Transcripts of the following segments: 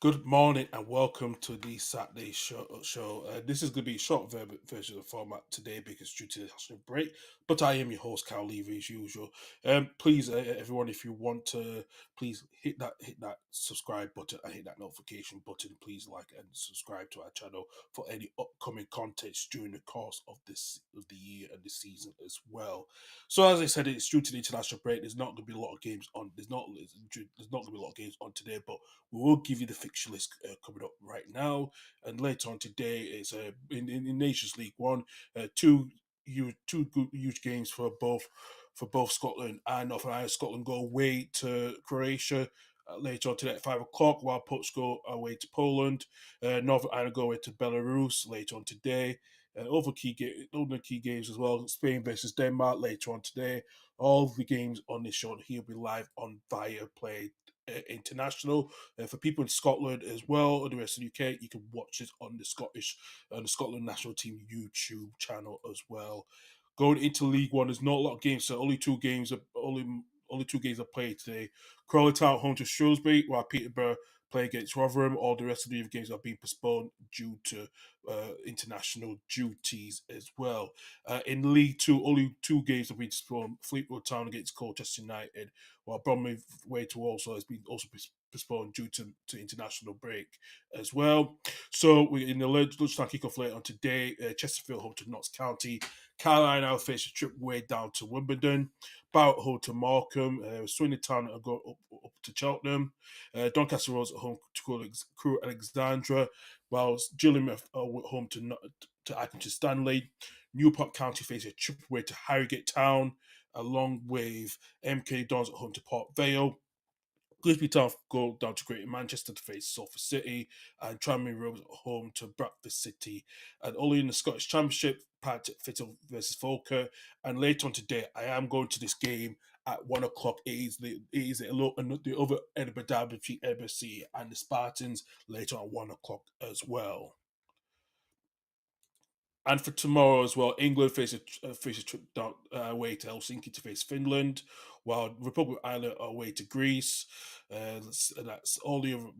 Good morning and welcome to the Saturday show. This is going to be a short version of the format today because due to the national break. But I am your host, Carl Levy, as usual. Please, everyone, if you want to, please hit that subscribe button and hit that notification button. Please like and subscribe to our channel for any upcoming contents during the course of the year and the season as well. So, as I said, it's due to the international break. There's not going to be a lot of games on. There's not going to be a lot of games on today, but we will give you the fixture list coming up right now, and later on today is in Nations League One, two good, huge games for both Scotland and Northern Ireland. Scotland go away to Croatia. Later on today at 5 o'clock, while Portugal are away to Poland, Northern Ireland go away to Belarus later on today. Other key games as well. Spain versus Denmark later on today. All the games on this show here will be live on Viaplay International. For people in Scotland as well, and the rest of the UK, you can watch it on the Scotland national team YouTube channel as well. Going into League One, there's not a lot of games, so only two games are played today. Crawley Town home to Shrewsbury, while Peterborough play against Rotherham. All the rest of the games are being postponed due to international duties as well. In League Two, only two games have been postponed. Fleetwood Town against Colchester United, while Bromley Way to also has been also postponed due to international break as well. So we in the lunchtime kickoff later on today, Chesterfield home to Notts County, Carlisle now face a trip way down to Wimbledon, Barrett home to Markham, Swindon Town will go up to Cheltenham, Doncaster Rose at home to Crew Alexandra, whilst Gillingham are home to Accrington Stanley. Newport County face a trip away to Harrogate Town, along with MK Dons at home to Port Vale. Grimsby Town go down to Greater Manchester to face Salford City, and Tranmere Rovers at home to Bradford City. And only in the Scottish Championship, Pat Fittle versus Falkirk. And later on today, I am going to this game at 1 o'clock. The other Edinburgh derby between Edinburgh City and the Spartans later on 1 o'clock as well. And for tomorrow as well, England face a trip down away to Helsinki to face Finland, while Republic of Ireland are away to Greece. That's all the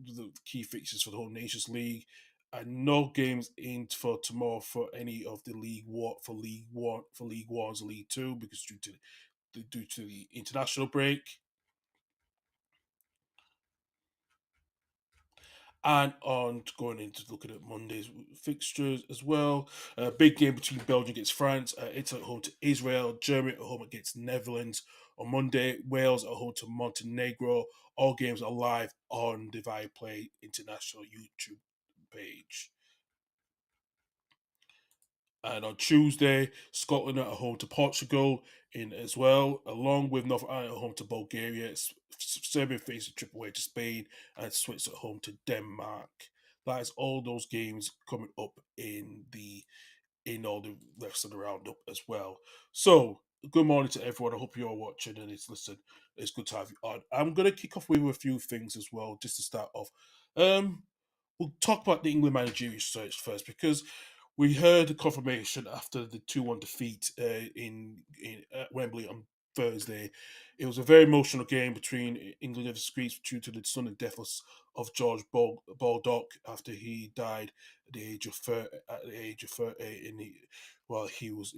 key fixtures for the whole Nations League, and no games in for tomorrow for any of the League Ones, League Two because due to the international break. And on going into looking at Monday's fixtures as well. A big game between Belgium against France, Italy at home to Israel, Germany at home against Netherlands on Monday, Wales at home to Montenegro. All games are live on the Viaplay International YouTube page. And on Tuesday, Scotland are at home to Portugal in as well, along with Northern Ireland at home to Bulgaria. Serbia faces a trip away to Spain, and Switzerland at home to Denmark. That is all those games coming up in all the rest of the roundup as well. So, good morning to everyone. I hope you're watching and it's listen. It's good to have you on. I'm gonna kick off with a few things as well, just to start off. Um, we'll talk about the England Managerial Search first because we heard the confirmation after the 2-1 defeat in Wembley on Thursday. It was a very emotional game between England and Greece due to the sudden death of George Baldock after he died at the age of 30 while he was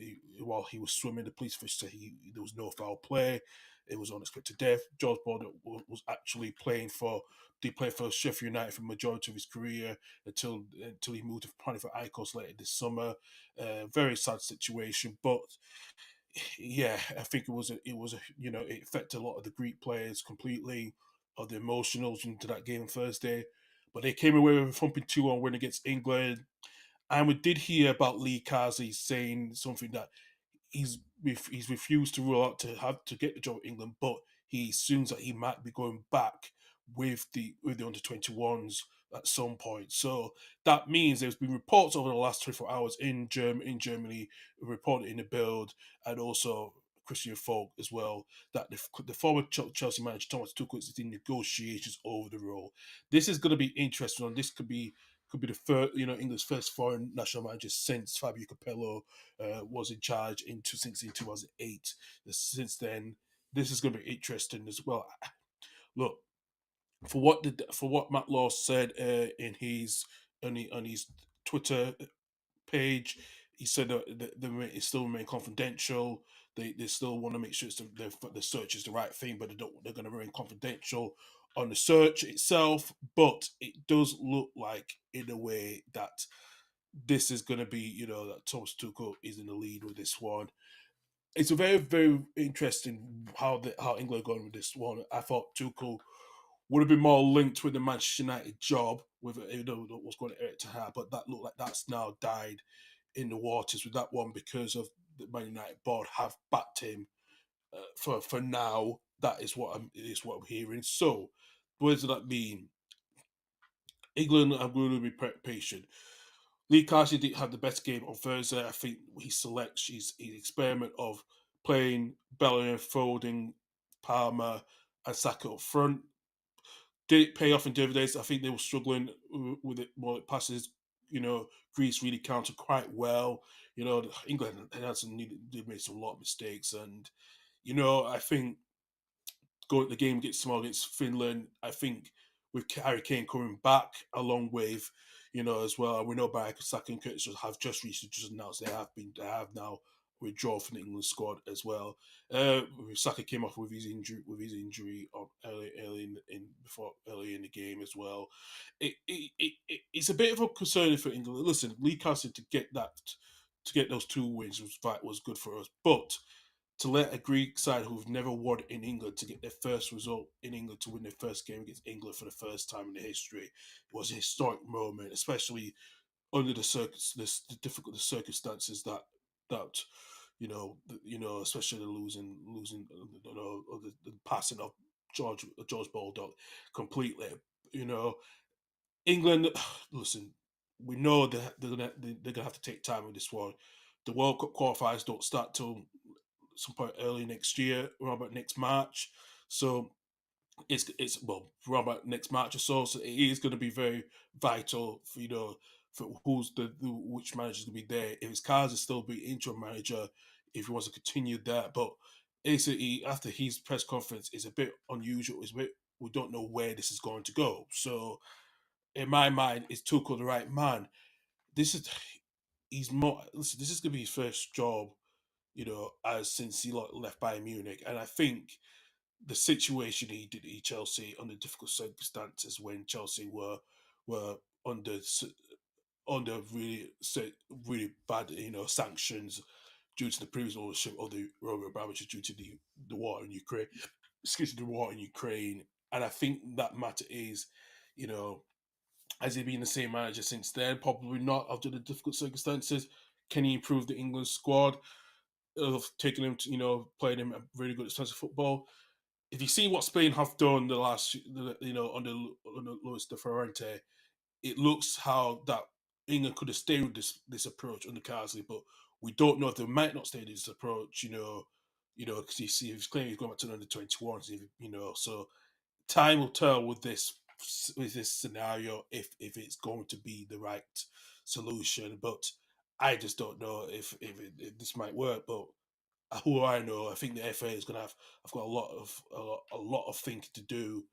swimming. The police officer said there was no foul play. It was unexpected death. George Baldock was actually played for Sheffield United for the majority of his career until he moved to Panathinaikos for Icos later this summer. Very sad situation, but yeah, I think it affected a lot of the Greek players completely, of the emotionals into that game on Thursday. But they came away with a thumping 2-1 win against England. And we did hear about Lee Kazi saying something that he's refused to rule out to get the job at England, but he assumes that he might be going back with the under 21s at some point. So that means there's been reports over the last 24 hours in Germany reported in the Bild and also Christian Folk as well that the former Chelsea manager Thomas Tuchel is in negotiations over the role. This is going to be interesting. This could be the first, England's first foreign national manager since Fabio Capello was in charge since in 2008. Since then, this is going to be interesting as well. Look, for what Matt Law said in his on his Twitter page. He said that it still remain confidential. They still want to make sure the search is the right thing, but they're going to remain confidential on the search itself. But it does look like, in a way, that this is going to be, that Thomas Tuchel is in the lead with this one. It's a very, very interesting how England are going with this one. I thought Tuchel would have been more linked with the Manchester United job with what's going to Eric Ten, but that looked like that's now died in the waters with that one because of the Man United board have backed him for now. That is what I'm hearing. So, what does that mean? England are going to be patient. Lee Carson did have the best game on Thursday. I think he selects his experiment of playing Bellingham, Foden, Palmer, and Saka up front. Did it pay off in dividends? I think they were struggling with it more passes. Greece really countered quite well. England did make some lot of mistakes, and I think going the game gets small against Finland. I think with Harry Kane coming back along with as well. We know Barak Saka and Curtis have just recently just announced they have now withdrawn from the England squad as well. Saka came off with his injury early in the game as well. It's a bit of a concern for England. Listen, Lee Castle to get those 2 wins was good for us, but to let a Greek side who've never won in England to get their first result in England to win their first game against England for the first time in their history, it was a historic moment, especially under the difficult circumstances that especially the losing the passing of George Baldock completely. You know, England. Listen, we know that they're gonna have to take time with this one. The World Cup qualifiers don't start till some point early next year, around about next March. So it's well around about next March or so. So it is going to be very vital for for which manager is going to be there. If it's Cards is still be interim manager, if he wants to continue that, but basically after his press conference is a bit unusual. It's a bit we don't know where this is going to go. So in my mind, is Tuchel the right man? This is he's more. Listen, this is going to be his first job as since he left Bayern Munich. And I think the situation he did at Chelsea under difficult circumstances when Chelsea were under under really bad sanctions due to the previous ownership of the Roman Abramovich due to the war in Ukraine. Excuse me, the war in Ukraine. And I think that matter is, you know, has he been the same manager since then? Probably not after the difficult circumstances. Can he improve the England squad? Of taking him to, playing him a really good defensive football. If you see what Spain have done under Luis de Ferrante, it looks how that England could have stayed with this approach under Carsley, but we don't know if they might not stay with this approach. Because you see, he's claiming he's going back to the under 21s. So time will tell with this scenario if it's going to be the right solution. But I just don't know if this might work. But who I know, I think the FA is going to have. I've got a lot of thinking to do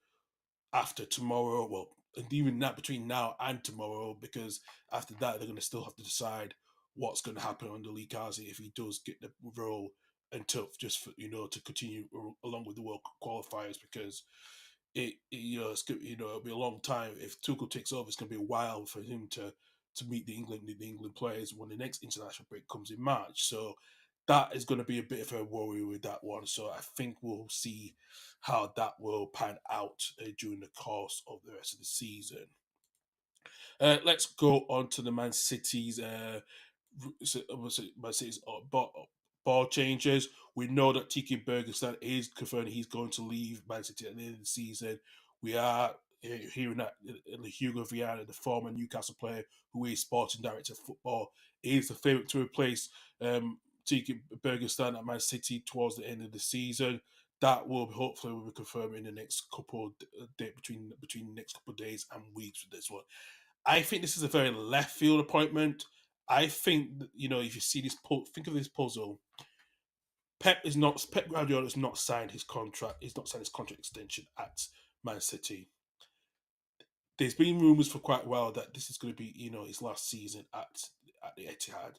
after tomorrow. Well, and even that between now and tomorrow, because after that they're going to still have to decide what's going to happen under Lee Kazi if he does get the role until just for, to continue along with the World Cup qualifiers because it'll be a long time if Tuchel takes over. It's going to be a while for him to meet the England players when the next international break comes in March. So that is going to be a bit of a worry with that one. So I think we'll see how that will pan out during the course of the rest of the season. Let's go on to the Man City's Man City's ball changes. We know that Tiki Bergestein is confirming he's going to leave Man City at the end of the season. We are hearing that Hugo Viana, the former Newcastle player who is sporting director of football, is the favourite to replace Tiki Bergestein at Man City towards the end of the season. That will hopefully be confirmed in the next couple of between the next couple of days and weeks with this one. I think this is a very left field appointment. I think that, if you see this, think of this puzzle. Pep Guardiola has not signed his contract. He's not signed his contract extension at Man City. there's been rumours for quite a while that this is going to be, his last season at the Etihad.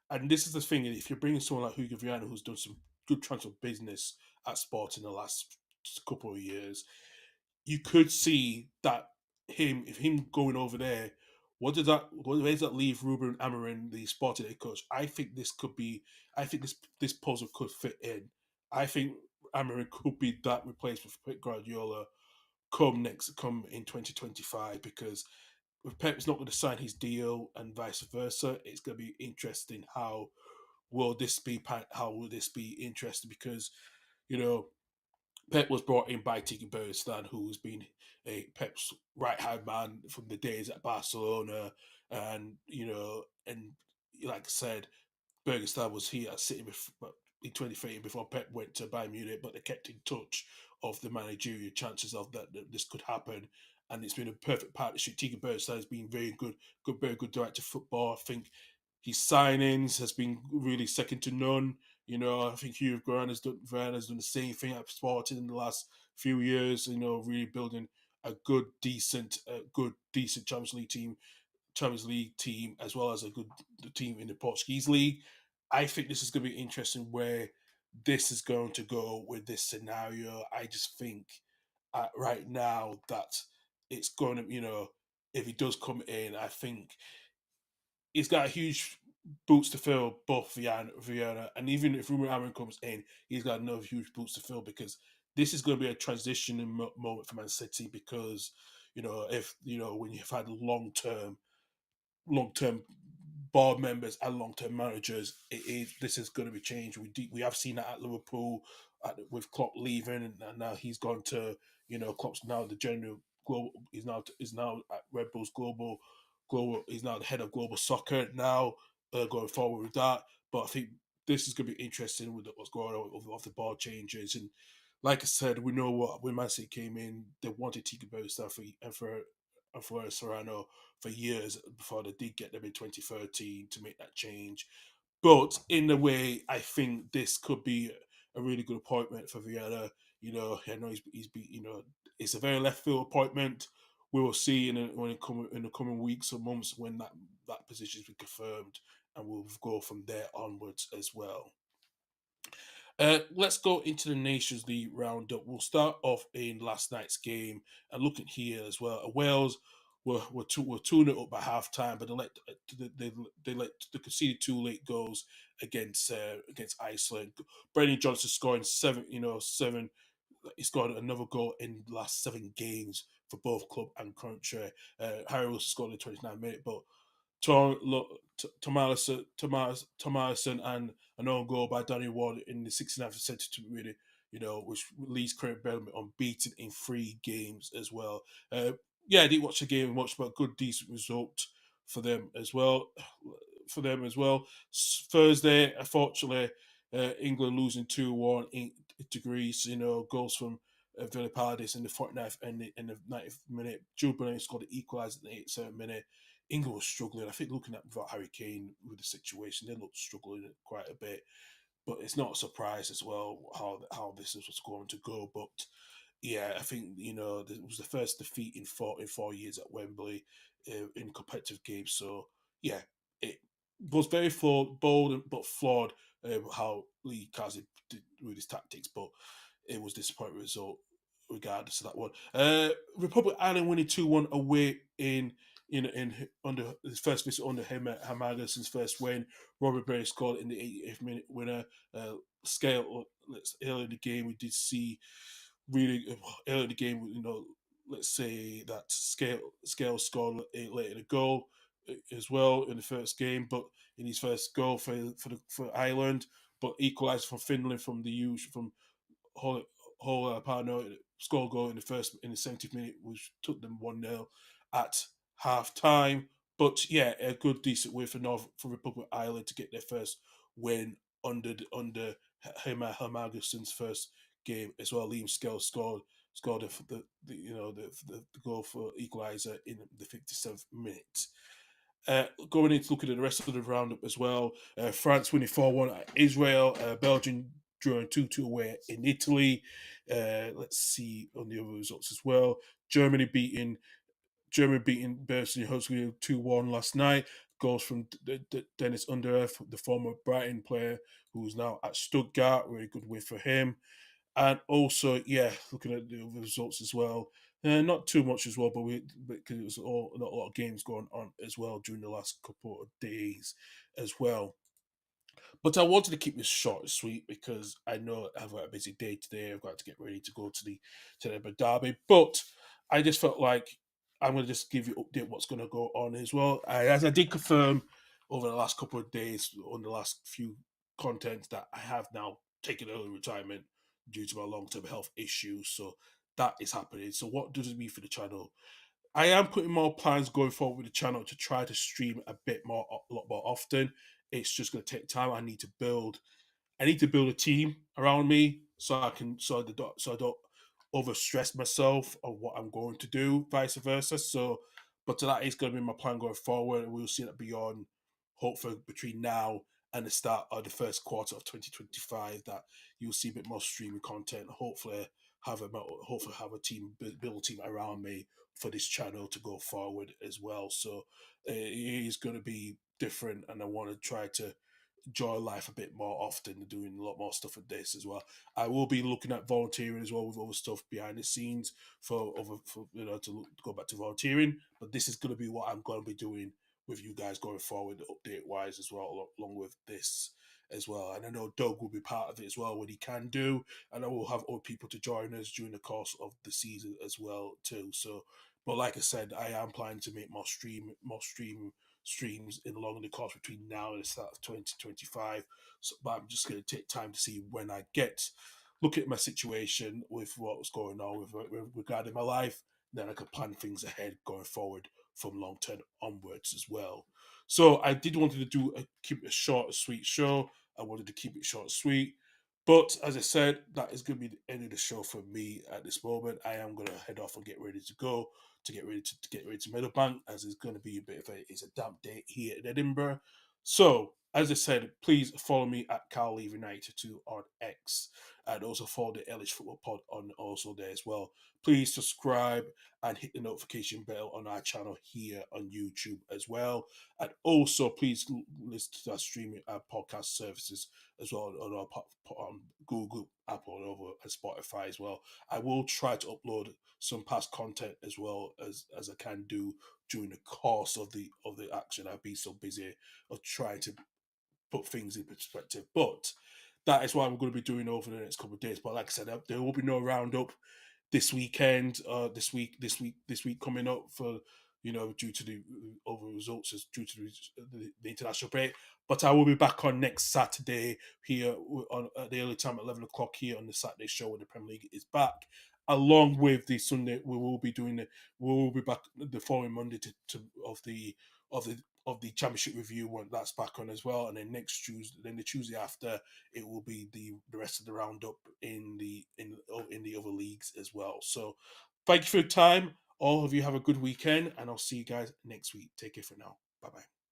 And this is the thing: if you're bringing someone like Hugo Viana, who's done some good transfer business at Sport in the last couple of years, you could see that him going over there. Where does that leave Ruben Amorim, the Sporting head coach? I think this could be. I think this puzzle could fit in. I think Amorim could be that replacement for Pep Guardiola come in 2025, because if Pep's not going to sign his deal and vice versa, it's going to be interesting. How will this be interesting? Because you know Pep was brought in by Tiki Beristan, who's been a Pep's right hand man from the days at Barcelona, and like I said, Bergestein was here at City in 2013 before Pep went to Bayern Munich, but they kept in touch of the managerial chances of that this could happen. And it's been a perfect partnership. Tika Bergestein has been very good director of football. I think his signings has been really second to none. I think Hugh Grant has done the same thing at Sporting in the last few years. Really building a good decent Champions League team, as well as a good team in the Portuguese league. I think this is going to be interesting where this is going to go with this scenario. I just think right now that it's going to, if he does come in, I think he's got a huge boots to fill, both Vienna, and even if Ruben Amorim comes in, he's got another huge boots to fill, because this is going to be a transitioning moment for Man City, because if when you've had long term board members and long term managers, this is going to be changed. We have seen that at Liverpool with Klopp leaving, and now he's gone to Klopp's now the general global. He's now at Red Bull's global. He's now the head of global soccer now, going forward with that. But I think this is going to be interesting with what's going on with the board changes. And like I said, we know what when Man City came in, they wanted Tiki Bergstein for Serrano for years before they did get them in 2013 to make that change. But in a way, I think this could be a really good appointment for Vieira. I know he's been, it's a very left field appointment. We will see in the coming weeks or months when that position has been confirmed, and we'll go from there onwards as well. Let's go into the Nations League roundup. We'll start off in last night's game and looking here as well. Wales were 2-0 up by half time, but they conceded two late goals against Iceland. Brendan Johnson scoring seven. He scored another goal in the last 7 games for both club and country. Harry Wilson scored in the 29th minute, but Tomalison and an own goal by Danny Ward in the 69th century to really, which leaves Craig Bellamy unbeaten in 3 games as well. I didn't watch the game much, but good, decent result for them as well. Thursday, unfortunately, England losing 2-1 to Greece. Goals from Villapardis in the 49th and in the 90th minute. Jude Bellingham scored the equaliser in the 87th minute. England was struggling. I think looking at without Harry Kane with the situation, they looked struggling quite a bit. But it's not a surprise as well how this is what's going to go. But yeah, I think it was the first defeat in 4 years at Wembley in competitive games. So yeah, it was very bold but flawed how Lee Kazi did with his tactics, but it was a disappointing result regardless of that one. Republic Island winning 2-1 away in under his first visit under Hamagason's first win. Robert Berry scored in the 88th minute winner. Scale early in the game, we did see really early in the game. Let's say that Scale scored late in the goal as well in the first game, but in his first goal for Ireland, but equalised from Finland from the usual from Pano score goal in the 70th minute, which took them 1-0 at half time. But yeah, a good decent win for Republic of Ireland to get their first win under Hermagosson's first game as well. Liam Skell scored the goal for equaliser in the 57th minute. Going into looking at the rest of the roundup as well, France winning 4-1 at Israel, Belgium drawing 2-2 away in Italy. Let's see on the other results as well. Germany beating Germany beating Bosnia Herzegovina 2-1 last night. Goals from Dennis Underearth, the former Brighton player who's now at Stuttgart. Really good win for him. And also, yeah, looking at the other results as well. Not too much as well, but because it was not a lot of games going on as well during the last couple of days as well. But I wanted to keep this short and sweet because I know I've got a busy day today. I've got to get ready to go to the derby. But I just felt like I'm going to just give you update what's going to go on as well. As I did confirm over the last couple of days on the last few content that I have now taken early retirement due to my long-term health issues. So that is happening. So what does it mean for the channel? I am putting more plans going forward with the channel to try to stream a lot more often. It's just going to take time. I need to build a team around me so I can so I don't overstress myself on what I'm going to do, vice versa. So, but that is going to be my plan going forward. We'll see that beyond, hopefully between now and the start of the first quarter of 2025, that you'll see a bit more streaming content. Hopefully have a team build a team around me for this channel to go forward as well. So it is going to be different, and I want to try to enjoy life a bit more often, doing a lot more stuff with this as well. I will be looking at volunteering as well with other stuff behind the scenes for to go back to volunteering. But this is going to be what I'm going to be doing with you guys going forward, update wise as well, along with this as well. And I know Doug will be part of it as well when he can do, and I will have other people to join us during the course of the season as well too. So, but like I said, I am planning to make streams in along the course between now and the start of 2025. So, but I'm just going to take time to see when I look at my situation with what's going on with regarding my life. Then I can plan things ahead going forward from long term onwards as well. So I did wanted to keep it a short, sweet show. I wanted to keep it short, and sweet. But as I said, that is going to be the end of the show for me at this moment. I am going to head off and get ready to go to get ready to Meadowbank, as it's going to be it's a damp day here in Edinburgh. So as I said, please follow me at Carl Levy 92 on X, and also follow the Elish Football Pod on also there as well. Please subscribe and hit the notification bell on our channel here on YouTube as well. And also, please listen to our streaming podcast services as well on Google, Apple, and over and Spotify as well. I will try to upload some past content as well as I can do during the course of the action. I've been so busy of trying to put things in perspective, but that is what I'm going to be doing over the next couple of days. But like I said, there will be no roundup this weekend, this week coming up for due to the over results as due to the international break. But I will be back on next Saturday here on at the early time at 11 o'clock here on the Saturday show when the Premier League is back. Along with the Sunday, we will be back the following Monday to of the of the championship review when that's back on as well, and then next Tuesday, then the Tuesday after, it will be the rest of the roundup in the other leagues as well. So, thank you for your time. All of you have a good weekend, and I'll see you guys next week. Take care for now. Bye bye.